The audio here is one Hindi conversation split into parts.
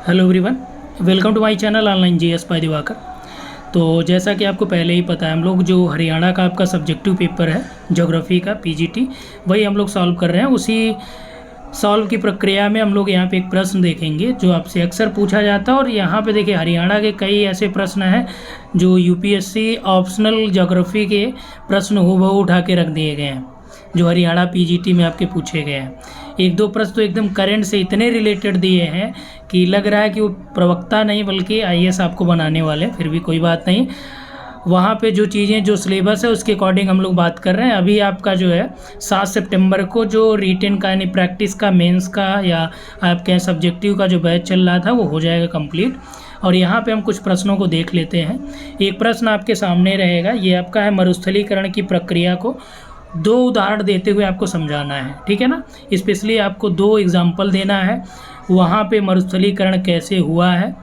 Hello everyone, welcome to my channel online GS by Diwakar. तो जैसा कि आपको पहले ही पता है, हम लोग जो हरियाणा का आपका सब्जेक्टिव पेपर है ज्योग्राफी का पीजीटी, वही हम लोग सॉल्व कर रहे हैं। उसी सॉल्व की प्रक्रिया में हम लोग यहाँ पे एक प्रश्न देखेंगे जो आपसे अक्सर पूछा जाता है। और यहाँ पे देखिए, हरियाणा के कई ऐसे प्रश्न हैं जो यूपीएससी ऑप्शनल ज्योग्राफी के प्रश्न हूबहू उठा के रख दिए गए हैं, जो हरियाणा पीजीटी में आपके पूछे गए हैं। एक दो प्रश्न तो एकदम करंट से इतने रिलेटेड दिए हैं कि लग रहा है कि वो प्रवक्ता नहीं बल्कि आईएएस आपको बनाने वाले हैं। फिर भी कोई बात नहीं, वहाँ पे जो चीज़ें जो सिलेबस है उसके अकॉर्डिंग हम लोग बात कर रहे हैं। अभी आपका जो है 7 सितंबर को जो रिटेन का यानी प्रैक्टिस का, मेंस का या आपके सब्जेक्टिव का जो बैच चल रहा था वो हो जाएगा कंप्लीट। और यहाँ पे हम कुछ प्रश्नों को देख लेते हैं। एक प्रश्न आपके सामने रहेगा, ये आपका है मरुस्थलीकरण की प्रक्रिया को 2 उदाहरण देते हुए आपको समझाना है, ठीक है ना। स्पेशली आपको 2 एग्जाम्पल देना है, वहाँ पे मरुस्थलीकरण कैसे हुआ है,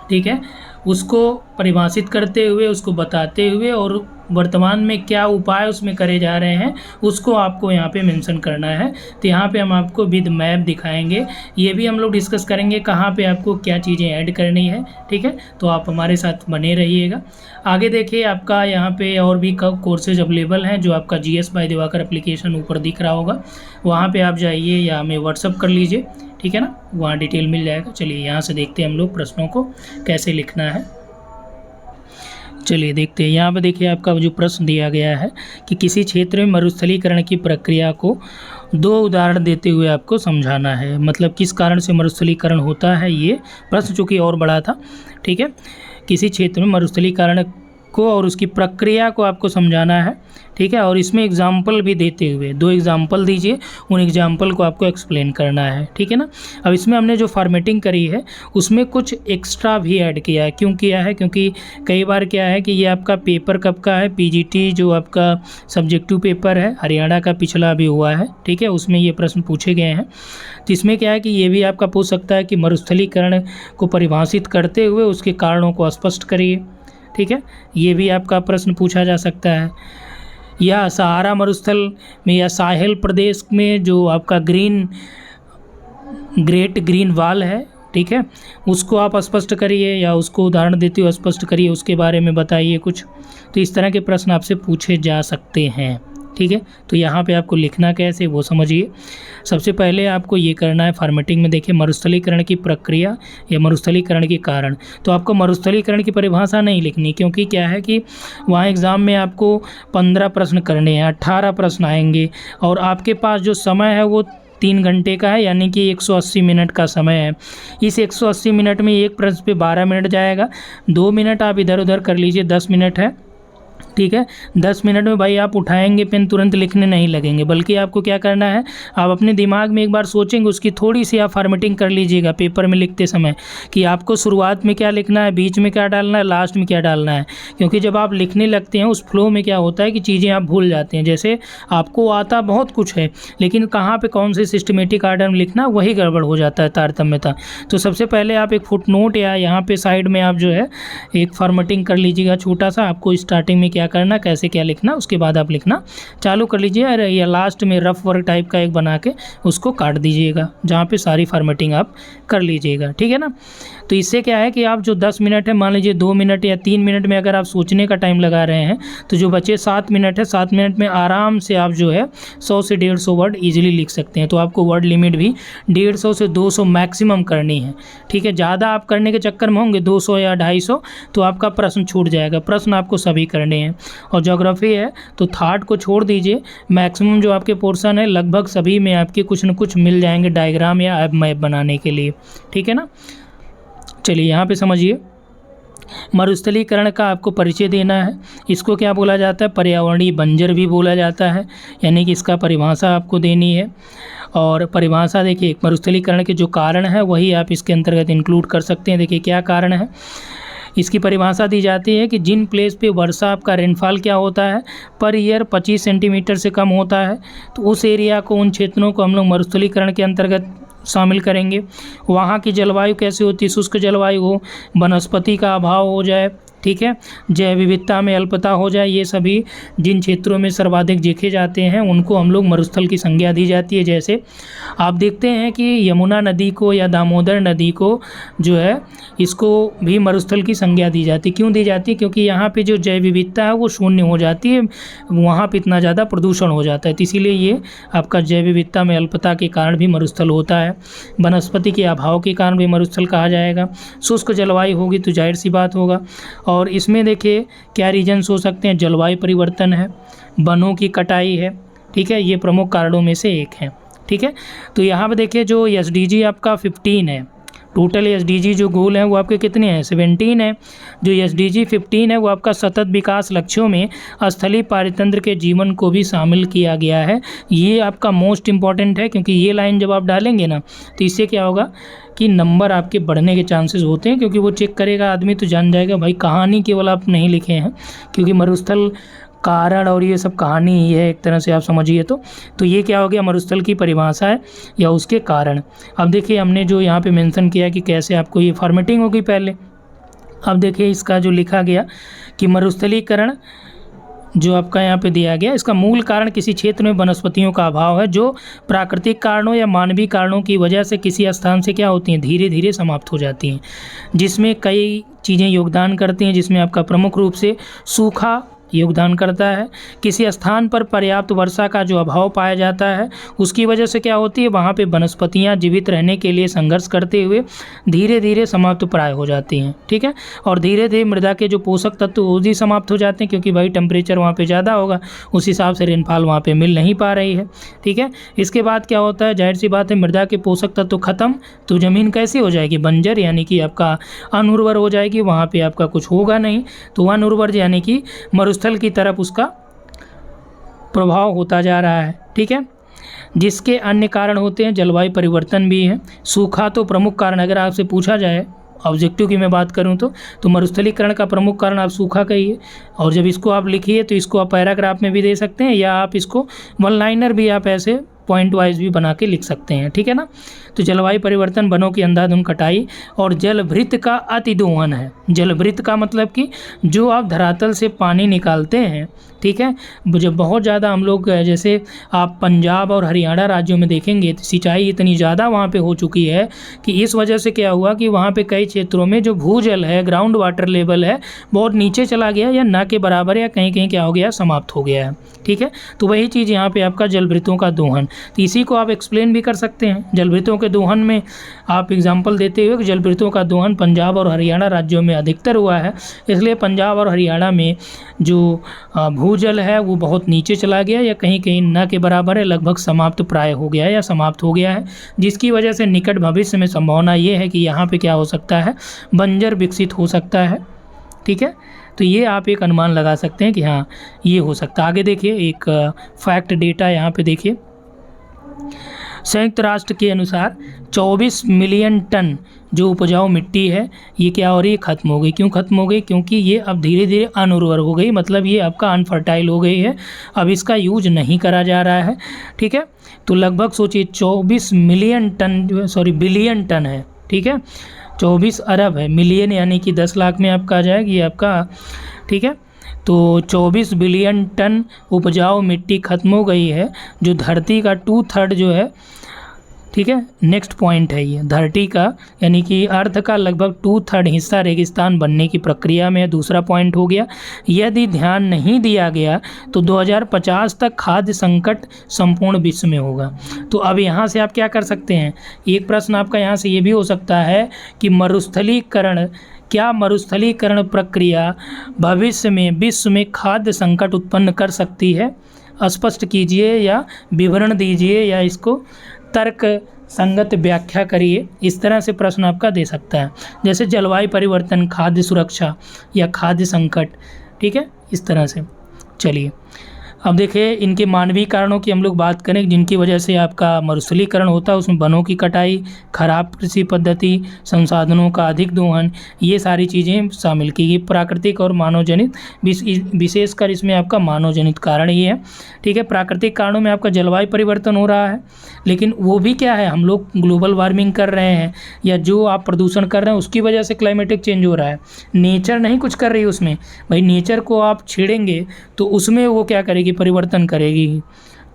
ठीक है, उसको परिभाषित करते हुए, उसको बताते हुए, और वर्तमान में क्या उपाय उसमें करे जा रहे हैं उसको आपको यहाँ पे मेंशन करना है। तो यहाँ पे हम आपको विद मैप दिखाएंगे, ये भी हम लोग डिस्कस करेंगे कहाँ पे आपको क्या चीज़ें ऐड करनी है, ठीक है। तो आप हमारे साथ बने रहिएगा। आगे देखिए, आपका यहाँ पे और भी कोर्सेज अवेलेबल हैं, जो आपका जीएस बाय दिवाकर एप्लीकेशन ऊपर दिख रहा होगा, वहाँ पर आप जाइए या हमें व्हाट्सअप कर लीजिए, ठीक है ना, वहाँ डिटेल मिल जाएगा। चलिए यहाँ से देखते हैं हम लोग प्रश्नों को कैसे लिखना है। चलिए देखते हैं। यहाँ पे देखिए, आपका जो प्रश्न दिया गया है कि किसी क्षेत्र में मरुस्थलीकरण की प्रक्रिया को 2 उदाहरण देते हुए आपको समझाना है। मतलब किस कारण से मरुस्थलीकरण होता है, ये प्रश्न चूँकि और बड़ा था, ठीक है। किसी क्षेत्र में मरुस्थलीकरण को और उसकी प्रक्रिया को आपको समझाना है, ठीक है। और इसमें एग्जाम्पल भी देते हुए 2 एग्जाम्पल दीजिए, उन एग्जाम्पल को आपको एक्सप्लेन करना है, ठीक है ना। अब इसमें हमने जो फॉर्मेटिंग करी है उसमें कुछ एक्स्ट्रा भी ऐड किया है। क्यों किया है? क्योंकि कई बार क्या है कि ये आपका पेपर कब का है, पीजीटी जो आपका सब्जेक्टिव पेपर है हरियाणा का पिछला भी हुआ है, ठीक है, उसमें ये प्रश्न पूछे गए हैं। तो इसमें क्या है कि ये भी आपका पूछ सकता है कि मरुस्थलीकरण को परिभाषित करते हुए उसके कारणों को स्पष्ट करिए, ठीक है, ये भी आपका प्रश्न पूछा जा सकता है। या सहारा मरुस्थल में या साहेल प्रदेश में जो आपका ग्रेट ग्रीन वॉल है, ठीक है, उसको आप स्पष्ट करिए या उसको उदाहरण देते हुए स्पष्ट करिए, उसके बारे में बताइए कुछ। तो इस तरह के प्रश्न आपसे पूछे जा सकते हैं, ठीक है। तो यहाँ पे आपको लिखना कैसे वो समझिए। सबसे पहले आपको ये करना है फॉर्मेटिंग में, देखिए मरुस्थलीकरण की प्रक्रिया या मरुस्थलीकरण के कारण। तो आपको मरुस्थलीकरण की परिभाषा नहीं लिखनी, क्योंकि क्या है कि वहाँ एग्ज़ाम में आपको 15 प्रश्न करने हैं, 18 प्रश्न आएंगे, और आपके पास जो समय है वो 3 घंटे का है, यानी कि 180 मिनट का समय है। इस 180 मिनट में एक प्रश्न पे 12 मिनट जाएगा, 2 मिनट आप इधर उधर कर लीजिए, 10 मिनट है, ठीक है। 10 मिनट में भाई आप उठाएंगे पेन, तुरंत लिखने नहीं लगेंगे, बल्कि आपको क्या करना है, आप अपने दिमाग में एक बार सोचेंगे, उसकी थोड़ी सी आप फॉर्मेटिंग कर लीजिएगा पेपर में लिखते समय कि आपको शुरुआत में क्या लिखना है, बीच में क्या डालना है, लास्ट में क्या डालना है। क्योंकि जब आप लिखने लगते हैं उस फ्लो में क्या होता है कि चीज़ें आप भूल जाते हैं। जैसे आपको आता बहुत कुछ है, लेकिन कहाँ पर कौन से सिस्टमेटिक आर्डर में लिखना, वही गड़बड़ हो जाता है, तारतम्यता। तो सबसे पहले आप एक फुटनोट या यहाँ पे साइड में आप जो है एक फॉर्मेटिंग कर लीजिएगा छोटा सा, आपको स्टार्टिंग में क्या करना, कैसे क्या लिखना, उसके बाद आप लिखना चालू कर लीजिए। या लास्ट में रफ वर्क टाइप का एक बना के उसको काट दीजिएगा, जहाँ पे सारी फॉर्मेटिंग आप कर लीजिएगा, ठीक है ना। तो इससे क्या है कि आप जो 10 मिनट है, मान लीजिए 2 मिनट या 3 मिनट में अगर आप सोचने का टाइम लगा रहे हैं, तो जो बचे 7 मिनट है, 7 मिनट में आराम से आप जो है 100 से 150 वर्ड ईजिली लिख सकते हैं। तो आपको वर्ड लिमिट भी 150 से 200 मैक्सिमम करनी है, ठीक है। ज़्यादा आप करने के चक्कर में होंगे 200 या 250, तो आपका प्रश्न छूट जाएगा। प्रश्न आपको सभी करने हैं। और ज्योग्राफी है तो थॉट को छोड़ दीजिए, मैक्सिमम जो आपके पोर्शन है लगभग सभी में आपके कुछ न कुछ मिल जाएंगे डायग्राम या मैप बनाने के लिए, ठीक है ना। चलिए यहाँ पे समझिए, मरुस्थलीकरण का आपको परिचय देना है। इसको क्या बोला जाता है, पर्यावरणीय बंजर भी बोला जाता है, यानी कि इसका परिभाषा आपको देनी है। और परिभाषा देखिए, मरुस्थलीकरण के जो कारण है वही आप इसके अंतर्गत इंक्लूड कर सकते हैं। देखिए क्या कारण है, इसकी परिभाषा दी जाती है कि जिन प्लेस पे वर्षा आपका रेनफॉल क्या होता है पर ईयर 25 सेंटीमीटर से कम होता है, तो उस एरिया को, उन क्षेत्रों को हम लोग मरुस्थलीकरण के अंतर्गत शामिल करेंगे। वहाँ की जलवायु कैसी होती है, शुष्क जलवायु हो, वनस्पति का अभाव हो जाए, ठीक है, जैव विविधता में अल्पता हो जाए, ये सभी जिन क्षेत्रों में सर्वाधिक देखे जाते हैं उनको हम लोग मरुस्थल की संज्ञा दी जाती है। जैसे आप देखते हैं कि यमुना नदी को या दामोदर नदी को जो है इसको भी मरुस्थल की संज्ञा दी जाती है। क्यों दी जाती है? क्योंकि यहाँ पे जो जैव विविधता है वो शून्य हो जाती है, वहाँ पे इतना ज़्यादा प्रदूषण हो जाता है, तो इसीलिए ये आपका जैव विविधता में अल्पता के कारण भी मरुस्थल होता है। वनस्पति के अभाव के कारण भी मरुस्थल कहा जाएगा। शुष्क जलवायु होगी तो जाहिर सी बात होगा। और इसमें देखिए क्या रीजन्स हो सकते हैं, जलवायु परिवर्तन है, वनों की कटाई है, ठीक है, ये प्रमुख कारणों में से एक है। ठीक है, तो यहाँ पे देखिए जो SDG आपका 15 है, टोटल SDG जो गोल हैं वो आपके कितने हैं, 17 है। जो SDG 15 है वो आपका सतत विकास लक्ष्यों में स्थलीय पारितंत्र के जीवन को भी शामिल किया गया है। ये आपका मोस्ट इम्पॉर्टेंट है, क्योंकि ये लाइन जब आप डालेंगे ना तो इससे क्या होगा कि नंबर आपके बढ़ने के चांसेस होते हैं, क्योंकि वो चेक करेगा आदमी तो जान जाएगा भाई कहानी केवल आप नहीं लिखे हैं, क्योंकि मरुस्थल कारण और ये सब कहानी ही है एक तरह से आप समझिए। तो ये क्या हो गया, मरुस्थल की परिभाषा है या उसके कारण। अब देखिए हमने जो यहाँ पे मेंशन किया कि कैसे आपको ये फॉर्मेटिंग होगी पहले। अब देखिए इसका जो लिखा गया कि मरुस्थलीकरण जो आपका यहाँ पे दिया गया, इसका मूल कारण किसी क्षेत्र में वनस्पतियों का अभाव है जो प्राकृतिक कारणों या मानवीय कारणों की वजह से किसी स्थान से क्या होती हैं, धीरे धीरे समाप्त हो जाती हैं, जिसमें कई चीज़ें योगदान करती हैं, जिसमें आपका प्रमुख रूप से सूखा योगदान करता है। किसी स्थान पर पर्याप्त वर्षा का जो अभाव पाया जाता है उसकी वजह से क्या होती है, वहाँ पे वनस्पतियाँ जीवित रहने के लिए संघर्ष करते हुए धीरे धीरे समाप्त प्राय हो जाती हैं। ठीक है, और धीरे धीरे मृदा के जो पोषक तत्व वो भी समाप्त हो जाते हैं, क्योंकि भाई टेम्परेचर वहाँ पे ज़्यादा होगा, उस हिसाब से रेनफॉल वहाँ पे मिल नहीं पा रही है। ठीक है, इसके बाद क्या होता है, जाहिर सी बात है मृदा के पोषक तत्व खत्म तो ज़मीन कैसी हो जाएगी, बंजर, यानी कि आपका अनुर्वर हो जाएगी, वहाँ पर आपका कुछ होगा नहीं। तो अनुर्वर यानी कि मरुस्थल की तरफ उसका प्रभाव होता जा रहा है। ठीक है, जिसके अन्य कारण होते हैं, जलवायु परिवर्तन भी है। सूखा तो प्रमुख कारण, अगर आपसे पूछा जाए ऑब्जेक्टिव की मैं बात करूं तो मरुस्थलीकरण का प्रमुख कारण आप सूखा कहिए, और जब इसको आप लिखिए तो इसको आप पैराग्राफ में भी दे सकते हैं, या आप इसको वन लाइनर भी आप ऐसे पॉइंट वाइज भी बना के लिख सकते हैं। ठीक है ना, तो जलवायु परिवर्तन, वनों की अंधाधुंध कटाई और जलभृत का अतिदोहन है। जलभृत का मतलब कि जो आप धरातल से पानी निकालते हैं, ठीक है, जब बहुत ज़्यादा हम लोग जैसे आप पंजाब और हरियाणा राज्यों में देखेंगे तो सिंचाई इतनी ज़्यादा वहाँ पे हो चुकी है कि इस वजह से क्या हुआ कि वहाँ पे कई क्षेत्रों में जो भूजल है, ग्राउंड वाटर लेवल है, बहुत नीचे चला गया या ना के बराबर, या कहीं कहीं क्या हो गया, समाप्त हो गया है। ठीक है, तो वही चीज़ यहाँ पे आपका जलभृतों का दोहन, तो इसी को आप एक्सप्लेन भी कर सकते हैं। जलभृतों के दोहन में आप एग्जाम्पल देते हुए कि जलभृतों का दोहन पंजाब और हरियाणा राज्यों में अधिकतर हुआ है, इसलिए पंजाब और हरियाणा में जो भूजल है वो बहुत नीचे चला गया या कहीं कहीं न के बराबर है, लगभग समाप्त प्राय हो गया है या समाप्त हो गया है, जिसकी वजह से निकट भविष्य में संभावना ये है कि यहाँ पे क्या हो सकता है, बंजर विकसित हो सकता है। ठीक है, तो ये आप एक अनुमान लगा सकते हैं कि हाँ ये हो सकता है। आगे देखिए एक फैक्ट डेटा यहाँ पे देखिए, संयुक्त राष्ट्र के अनुसार 24 मिलियन टन जो उपजाऊ मिट्टी है ये क्या हो रही है, ख़त्म हो गई। क्यों ख़त्म हो गई? क्योंकि ये अब धीरे धीरे अनुर्वर हो गई, मतलब ये आपका अनफर्टाइल हो गई है, अब इसका यूज नहीं करा जा रहा है। ठीक है, तो लगभग सोचिए 24 million tonne, sorry billion tonne है। ठीक है, 24 अरब है, मिलियन यानी कि 10 लाख में आपका आ जाएगा ये आपका। ठीक है, तो 24 बिलियन टन उपजाऊ मिट्टी खत्म हो गई है, जो धरती का 2/3 जो है। ठीक है, नेक्स्ट पॉइंट है ये धरती का, यानी कि अर्थ का लगभग 2/3 हिस्सा रेगिस्तान बनने की प्रक्रिया में है। दूसरा पॉइंट हो गया, यदि ध्यान नहीं दिया गया तो 2050 तक खाद्य संकट संपूर्ण विश्व में होगा। तो अब यहाँ से आप क्या कर सकते हैं, एक प्रश्न आपका यहाँ से ये भी हो सकता है कि मरुस्थलीकरण प्रक्रिया भविष्य में विश्व में खाद्य संकट उत्पन्न कर सकती है? स्पष्ट कीजिए या विवरण दीजिए या इसको तर्क संगत व्याख्या करिए। इस तरह से प्रश्न आपका दे सकता है, जैसे जलवायु परिवर्तन, खाद्य सुरक्षा या खाद्य संकट। ठीक है, इस तरह से। चलिए अब देखिए इनके मानवीय कारणों की हम लोग बात करें जिनकी वजह से आपका मरुस्थलीकरण होता है, उसमें वनों की कटाई, खराब कृषि पद्धति, संसाधनों का अधिक दोहन, ये सारी चीज़ें शामिल की गई। प्राकृतिक और मानव जनित, विशेषकर इसमें आपका मानव जनित कारण ही है। ठीक है, प्राकृतिक कारणों में आपका जलवायु परिवर्तन हो रहा है, लेकिन वो भी क्या है, हम लोग ग्लोबल वार्मिंग कर रहे हैं या जो आप प्रदूषण कर रहे हैं उसकी वजह से क्लाइमेटिक चेंज हो रहा है। नेचर नहीं कुछ कर रही है उसमें, भाई नेचर को आप छेड़ेंगे तो उसमें वो क्या करेगी, परिवर्तन करेगी।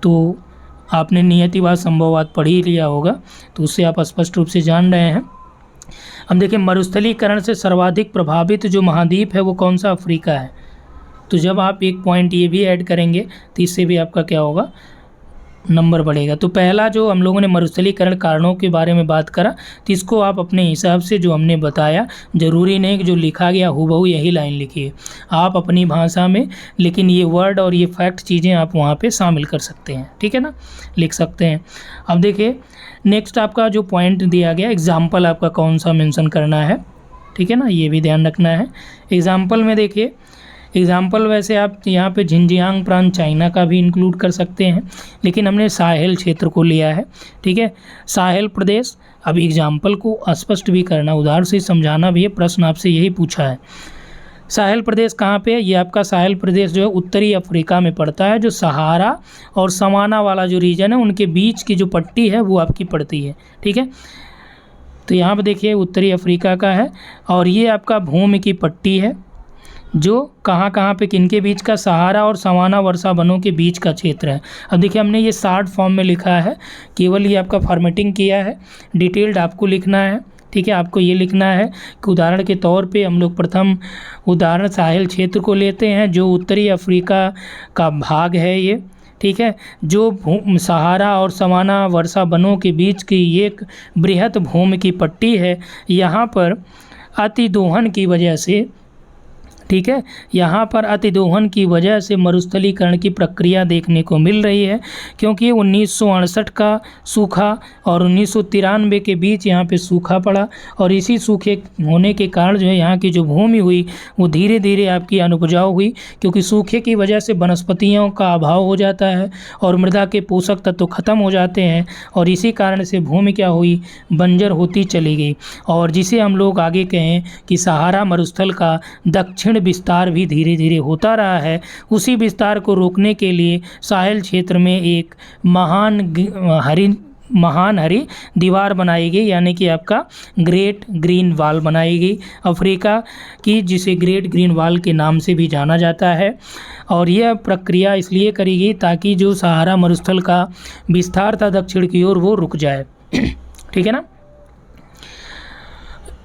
तो आपने नियतिवाद संभववाद पढ़ ही लिया होगा, तो उससे आप स्पष्ट रूप से जान रहे हैं। अब देखिए मरुस्थलीकरण से सर्वाधिक प्रभावित जो महाद्वीप है वो कौन सा, अफ्रीका है। तो जब आप एक पॉइंट ये भी ऐड करेंगे तो इससे भी आपका क्या होगा, नंबर बढ़ेगा। तो पहला जो हम लोगों ने मरुस्थलीकरण कारणों के बारे में बात करा, तो इसको आप अपने हिसाब से जो हमने बताया, ज़रूरी नहीं कि जो लिखा गया हूबहू यही लाइन लिखिए, आप अपनी भाषा में, लेकिन ये वर्ड और ये फैक्ट चीज़ें आप वहाँ पे शामिल कर सकते हैं। ठीक है ना, लिख सकते हैं। अब देखिए नेक्स्ट आपका जो पॉइंट दिया गया, एग्जाम्पल आपका कौन सा मेंशन करना है। ठीक है ना, ये भी ध्यान रखना है। एग्जाम्पल में देखिए, एग्जाम्पल वैसे आप यहाँ पे झिंजियांग प्रांत चाइना का भी इंक्लूड कर सकते हैं, लेकिन हमने साहेल क्षेत्र को लिया है। ठीक है, साहेल प्रदेश। अब एग्जाम्पल को स्पष्ट भी करना, उदाहरण से समझाना भी है, प्रश्न आपसे यही पूछा है। साहेल प्रदेश कहाँ पे है, ये आपका साहेल प्रदेश जो है उत्तरी अफ्रीका में पड़ता है, जो सहारा और समाना वाला जो रीजन है उनके बीच की जो पट्टी है वो आपकी पड़ती है। ठीक है, तो यहाँ पे देखिए उत्तरी अफ्रीका का है, और ये आपका भूमि की पट्टी है जो कहाँ पे किनके बीच का, सहारा और सवाना वर्षा वनों के बीच का क्षेत्र है। अब देखिए हमने ये शॉर्ट फॉर्म में लिखा है, केवल ये आपका फॉर्मेटिंग किया है, डिटेल्ड आपको लिखना है। ठीक है, आपको ये लिखना है कि उदाहरण के तौर पे हम लोग प्रथम उदाहरण साहेल क्षेत्र को लेते हैं जो उत्तरी अफ्रीका का भाग है ये। ठीक है, जो सहारा और सवाना वर्षा वनों के बीच की एक बृहत भूमि की पट्टी है, यहाँ पर अतिदोहन की वजह से, ठीक है, यहाँ पर अतिदोहन की वजह से मरुस्थलीकरण की प्रक्रिया देखने को मिल रही है, क्योंकि 1968 का सूखा और 1993 के बीच यहाँ पे सूखा पड़ा, और इसी सूखे होने के कारण जो है यहाँ की जो भूमि हुई वो धीरे धीरे आपकी अनुपजाऊ हुई, क्योंकि सूखे की वजह से वनस्पतियों का अभाव हो जाता है और मृदा के पोषक तत्व खत्म हो जाते हैं, और इसी कारण से भूमि क्या हुई, बंजर होती चली गई। और जिसे हम लोग आगे कहें कि सहारा मरुस्थल का दक्षिण विस्तार भी धीरे धीरे होता रहा है, उसी विस्तार को रोकने के लिए साहेल क्षेत्र में एक महान हरी दीवार बनाई गई, यानी कि आपका ग्रेट ग्रीन वॉल बनाई गई अफ्रीका की, जिसे ग्रेट ग्रीन वॉल के नाम से भी जाना जाता है। और यह प्रक्रिया इसलिए करी गई ताकि जो सहारा मरुस्थल का विस्तार था दक्षिण की ओर वो रुक जाए। ठीक है ना,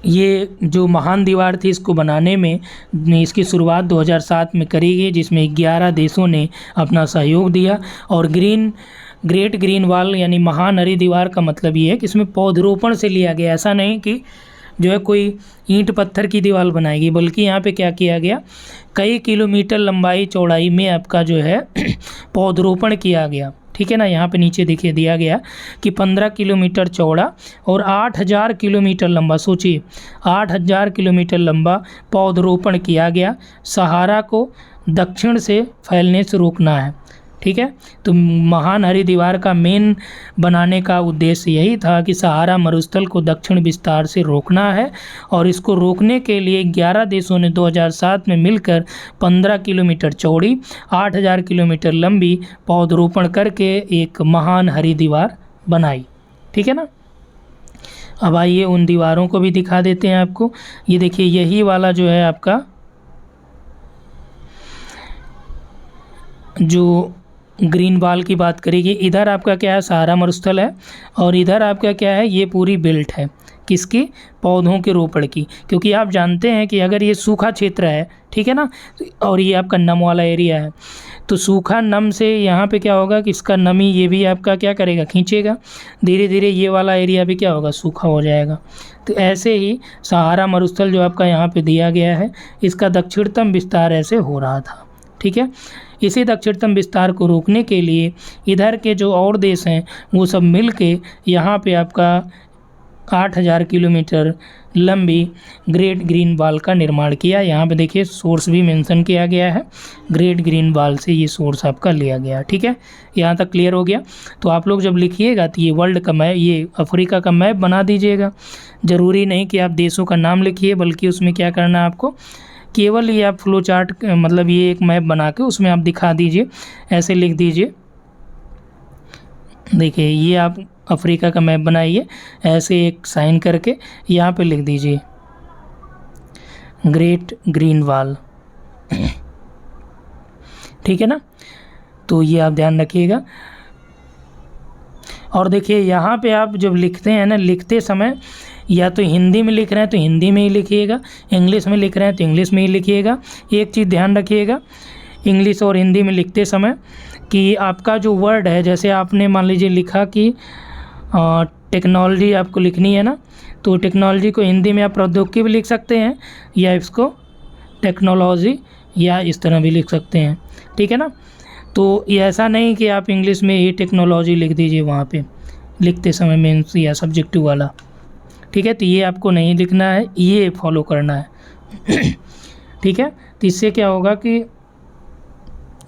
ये जो महान दीवार थी इसको बनाने में इसकी शुरुआत 2007 में करी गई, जिसमें 11 देशों ने अपना सहयोग दिया। और ग्रेट ग्रीन वॉल यानी महान हरी दीवार का मतलब ये है कि इसमें पौधरोपण से लिया गया, ऐसा नहीं कि जो है कोई ईंट पत्थर की दीवार बनाएगी, बल्कि यहाँ पे क्या किया गया, कई किलोमीटर लंबाई चौड़ाई में आपका जो है पौधरोपण किया गया। ठीक है ना, यहाँ पे नीचे देखिए दिया गया कि 15 किलोमीटर चौड़ा और 8000 किलोमीटर लंबा, सोचिए 8000 किलोमीटर लंबा पौधरोपण किया गया। सहारा को दक्षिण से फैलने से रोकना है। ठीक है, तो महान हरी दीवार का मेन बनाने का उद्देश्य यही था कि सहारा मरुस्थल को दक्षिण विस्तार से रोकना है, और इसको रोकने के लिए 11 देशों ने 2007 में मिलकर 15 किलोमीटर चौड़ी 8000 किलोमीटर लंबी पौधरोपण करके एक महान हरी दीवार बनाई। ठीक है ना, अब आइए उन दीवारों को भी दिखा देते हैं आपको। ये देखिए यही वाला जो है आपका जो ग्रीन वॉल की बात करेगी, इधर आपका क्या है, सहारा मरुस्थल है, और इधर आपका क्या है, ये पूरी बेल्ट है किसकी, पौधों के रोपण की। क्योंकि आप जानते हैं कि अगर ये सूखा क्षेत्र है, ठीक है ना, और ये आपका नम वाला एरिया है, तो सूखा नम से यहाँ पे क्या होगा कि इसका नमी ये भी आपका क्या करेगा, खींचेगा, धीरे धीरे ये वाला एरिया भी क्या होगा, सूखा हो जाएगा। तो ऐसे ही सहारा मरुस्थल जो आपका यहाँ पे दिया गया है, इसका दक्षिणतम विस्तार ऐसे हो रहा था। ठीक है, इसी दक्षिणतम विस्तार को रोकने के लिए इधर के जो और देश हैं वो सब मिल के यहाँ पे आपका 8,000 किलोमीटर लंबी ग्रेट ग्रीन वॉल का निर्माण किया। यहाँ पे देखिए सोर्स भी मेंशन किया गया है, ग्रेट ग्रीन वॉल से ये सोर्स आपका लिया गया। ठीक है, यहाँ तक क्लियर हो गया। तो आप लोग जब लिखिएगा तो ये वर्ल्ड का मैप, ये अफ्रीका का मैप बना दीजिएगा। ज़रूरी नहीं कि आप देशों का नाम लिखिए, बल्कि उसमें क्या करना है आपको, केवल ये आप फ्लो चार्ट मतलब ये एक मैप बना के उसमें आप दिखा दीजिए, ऐसे लिख दीजिए। देखिए ये आप अफ्रीका का मैप बनाइए, ऐसे एक साइन करके यहाँ पे लिख दीजिए ग्रेट ग्रीन वॉल। ठीक है ना, तो ये आप ध्यान रखिएगा। और देखिए यहाँ पे आप जब लिखते हैं ना, लिखते समय या तो हिंदी में लिख रहे हैं तो हिंदी में ही लिखिएगा, इंग्लिश में लिख रहे हैं तो इंग्लिश में ही लिखिएगा। एक चीज़ ध्यान रखिएगा इंग्लिश और हिंदी में लिखते समय कि आपका जो वर्ड है, जैसे आपने मान लीजिए लिखा कि टेक्नोलॉजी आपको लिखनी है ना, तो टेक्नोलॉजी को हिंदी में आप प्रौद्योगिकी भी लिख सकते हैं, या इसको टेक्नोलॉजी या इस तरह भी लिख सकते हैं। ठीक है ना, तो ये ऐसा नहीं कि आप इंग्लिश में ही टेक्नोलॉजी लिख दीजिए वहाँ पे लिखते समय मीन्स या सब्जेक्टिव वाला। ठीक है, तो ये आपको नहीं लिखना है, ये फॉलो करना है। ठीक है, तो इससे क्या होगा कि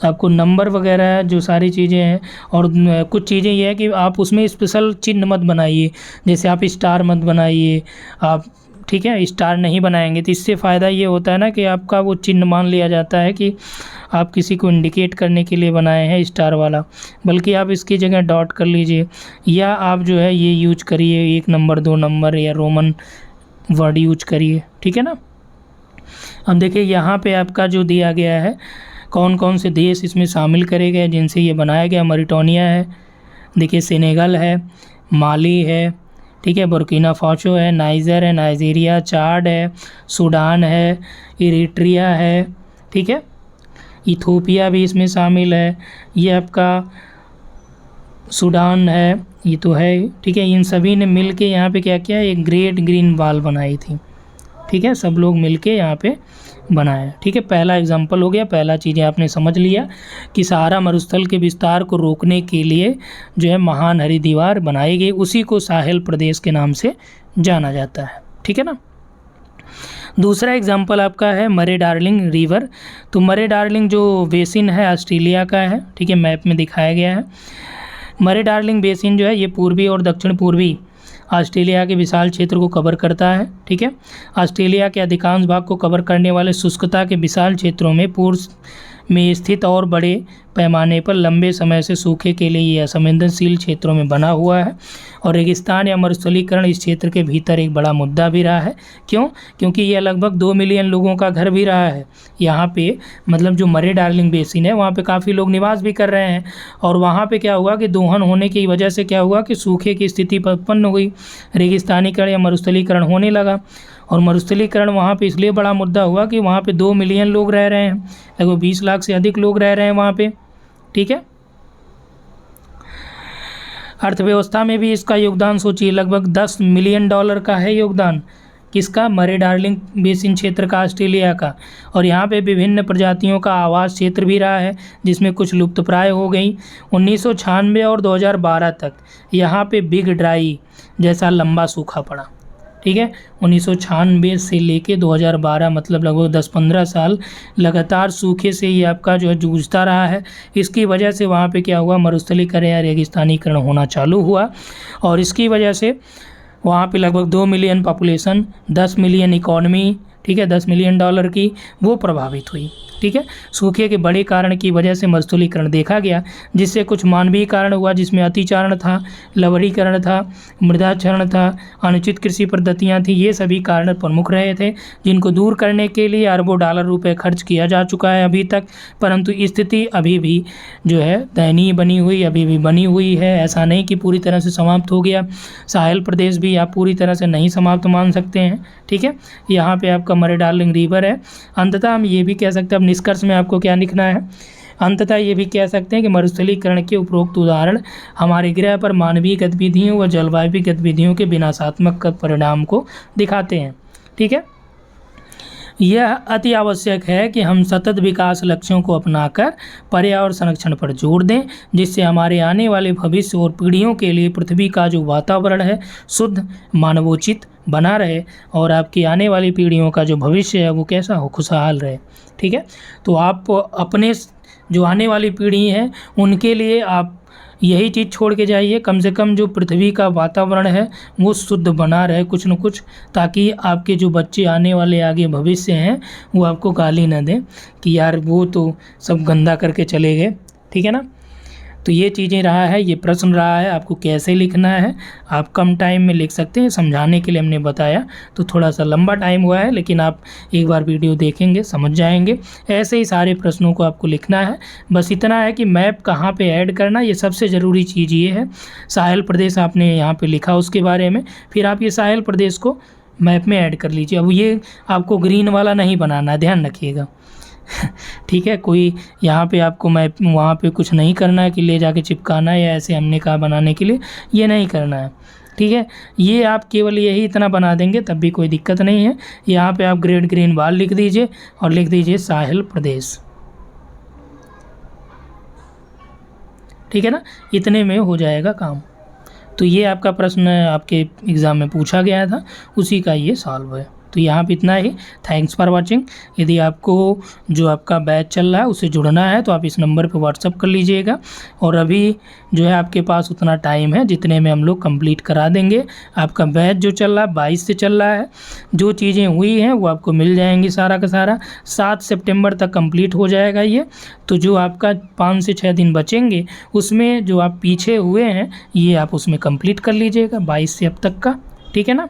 आपको नंबर वगैरह जो सारी चीज़ें हैं, और कुछ चीज़ें ये है कि आप उसमें स्पेशल चिन्ह मत बनाइए, जैसे आप स्टार मत बनाइए आप। ठीक है, स्टार नहीं बनाएंगे तो इससे फ़ायदा ये होता है ना कि आपका वो चिन्ह मान लिया जाता है कि आप किसी को इंडिकेट करने के लिए बनाए हैं स्टार वाला, बल्कि आप इसकी जगह डॉट कर लीजिए, या आप जो है ये यूज करिए 1 नंबर 2 नंबर या रोमन वर्ड यूज करिए। ठीक है ना, अब देखिए यहाँ पे आपका जो दिया गया है कौन कौन से देश इसमें शामिल करे गए जिनसे ये बनाया गया। मॉरिटानिया है, देखिए सेनेगल है, माली है, ठीक है, बुर्किना फासो है, नाइजर है, नाइजीरिया, चाड है, सूडान है, इरिट्रिया है, ठीक है, इथोपिया भी इसमें शामिल है, ये आपका सूडान है, ये तो है। ठीक है, इन सभी ने मिल के यहाँ पे क्या किया, एक ग्रेट ग्रीन वॉल बनाई थी। ठीक है, सब लोग मिल के यहाँ पे बनाया। ठीक है, पहला एग्जाम्पल हो गया, पहला चीज़ें आपने समझ लिया कि सहारा मरुस्थल के विस्तार को रोकने के लिए जो है महान हरी दीवार बनाई गई, उसी को साहेल प्रदेश के नाम से जाना जाता है। ठीक है ना, दूसरा एग्जाम्पल आपका है मरे डार्लिंग रिवर। तो मरे डार्लिंग जो बेसिन है ऑस्ट्रेलिया का है। ठीक है, मैप में दिखाया गया है। मरे डार्लिंग बेसिन जो है ये पूर्वी और दक्षिण पूर्वी ऑस्ट्रेलिया के विशाल क्षेत्र को कवर करता है। ठीक है, ऑस्ट्रेलिया के अधिकांश भाग को कवर करने वाले शुष्कता के विशाल क्षेत्रों में पूर्व में स्थित और बड़े पैमाने पर लंबे समय से सूखे के लिए यह असंवेदनशील क्षेत्रों में बना हुआ है, और रेगिस्तान या मरुस्थलीकरण इस क्षेत्र के भीतर एक बड़ा मुद्दा भी रहा है। क्यों? क्योंकि यह लगभग 2 मिलियन लोगों का घर भी रहा है यहाँ पे, मतलब जो मरे डार्लिंग बेसिन है वहाँ पे काफ़ी लोग निवास भी कर रहे हैं, और वहाँ पे क्या हुआ कि दोहन होने की वजह से क्या हुआ कि सूखे की स्थिति उत्पन्न हुई, रेगिस्तानीकरण या मरुस्थलीकरण होने लगा। और मरुस्थलीकरण वहाँ पे इसलिए बड़ा मुद्दा हुआ कि वहाँ पे 2 मिलियन लोग रह रहे हैं, लगभग 20 लाख से अधिक लोग रह रहे हैं वहाँ पे। ठीक है, अर्थव्यवस्था में भी इसका योगदान सोचिए, लगभग $10 मिलियन का है योगदान, किसका? मरे डार्लिंग बेसिन क्षेत्र का, ऑस्ट्रेलिया का। और यहाँ पे विभिन्न प्रजातियों का आवास क्षेत्र भी रहा है, जिसमें कुछ लुप्तप्राय हो गई। 1996 और 2012 तक यहाँ पे बिग ड्राई जैसा लंबा सूखा पड़ा। ठीक है, 1996 से लेके 2012 मतलब लगभग 10-15 साल लगातार सूखे से ये आपका जो है जूझता रहा है। इसकी वजह से वहाँ पे क्या हुआ, मरुस्थलीकरण या रेगिस्तानीकरण होना चालू हुआ, और इसकी वजह से वहाँ पे लगभग 2 मिलियन पॉपुलेशन, 10 मिलियन इकॉनमी, ठीक है, $10 मिलियन की वो प्रभावित हुई। ठीक है, सूखे के बड़े कारण की वजह से मरुस्थलीकरण देखा गया, जिससे कुछ मानवीय कारण हुआ, जिसमें अतिचारण था, लवणीकरण था, मृदाक्षरण था, अनुचित कृषि पद्धतियाँ थी। ये सभी कारण प्रमुख रहे थे, जिनको दूर करने के लिए अरबों डॉलर रुपए खर्च किया जा चुका है अभी तक, परंतु स्थिति अभी भी जो है दयनीय बनी हुई, अभी भी बनी हुई है। ऐसा नहीं कि पूरी तरह से समाप्त हो गया, साहेल प्रदेश भी आप पूरी तरह से नहीं समाप्त मान सकते हैं। ठीक है, यहाँ पे आपका मरे डार्लिंग रिवर है। अंततः हम ये भी कह सकते हैं, अब निष्कर्ष में आपको क्या लिखना है, अंततः ये भी कह सकते हैं कि मरुस्थलीकरण के उपरोक्त उदाहरण हमारे ग्रह पर मानवीय गतिविधियों व जलवायु गतिविधियों के विनाशात्मक परिणाम को दिखाते हैं। ठीक है, यह अति आवश्यक है कि हम सतत विकास लक्ष्यों को अपनाकर पर्यावरण संरक्षण पर जोर दें, जिससे हमारे आने वाले भविष्य और पीढ़ियों के लिए पृथ्वी का जो वातावरण है शुद्ध, मानवोचित बना रहे और आपकी आने वाली पीढ़ियों का जो भविष्य है वो कैसा हो, खुशहाल रहे। ठीक है, तो आप अपने जो आने वाली पीढ़ी है उनके लिए आप यही चीज़ छोड़ के जाइए, कम से कम जो पृथ्वी का वातावरण है वो शुद्ध बना रहे कुछ न कुछ, ताकि आपके जो बच्चे आने वाले आगे भविष्य हैं वो आपको गाली न दें कि यार वो तो सब गंदा करके चले गए। ठीक है ना, तो ये चीज़ें रहा है, ये प्रश्न रहा है, आपको कैसे लिखना है। आप कम टाइम में लिख सकते हैं, समझाने के लिए हमने बताया, तो थोड़ा सा लंबा टाइम हुआ है, लेकिन आप एक बार वीडियो देखेंगे समझ जाएंगे। ऐसे ही सारे प्रश्नों को आपको लिखना है। बस इतना है कि मैप कहाँ पे ऐड करना, ये सबसे ज़रूरी चीज़ ये है। साहिल प्रदेश आपने यहाँ पर लिखा उसके बारे में, फिर आप ये साहिल प्रदेश को मैप में ऐड कर लीजिए। अब ये आपको ग्रीन वाला नहीं बनाना, ध्यान रखिएगा। ठीक है, कोई यहाँ पे आपको मैप वहाँ पे कुछ नहीं करना है कि ले जाके चिपकाना है या ऐसे हमने कहा बनाने के लिए, ये नहीं करना है। ठीक है, ये आप केवल यही इतना बना देंगे तब भी कोई दिक्कत नहीं है। यहाँ पे आप ग्रेट ग्रीन वाल लिख दीजिए और लिख दीजिए साहिल प्रदेश। ठीक है ना, इतने में हो जाएगा काम। तो ये आपका प्रश्न आपके एग्ज़ाम में पूछा गया था, उसी का ये सॉल्व है। तो यहाँ पे इतना ही। Thanks for watching. यदि आपको जो आपका बैच चल रहा है उससे जुड़ना है तो आप इस नंबर पे व्हाट्सअप कर लीजिएगा, और अभी जो है आपके पास उतना टाइम है जितने में हम लोग कंप्लीट करा देंगे। आपका बैच जो चल रहा है 22 से चल रहा है, जो चीज़ें हुई हैं वो आपको मिल जाएंगी सारा का सारा। 7 सितंबर तक कंप्लीट हो जाएगा ये। तो जो आपका 5 से 6 दिन बचेंगे उसमें जो आप पीछे हुए हैं ये आप उसमें कंप्लीट कर लीजिएगा 22 से अब तक का। ठीक है ना,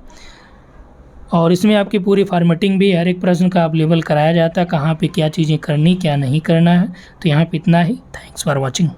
और इसमें आपकी पूरी फॉर्मेटिंग भी हर एक प्रश्न का अवेलेबल कराया जाता है, कहाँ पे क्या चीज़ें करनी क्या नहीं करना है। तो यहाँ पे इतना ही। Thanks for watching.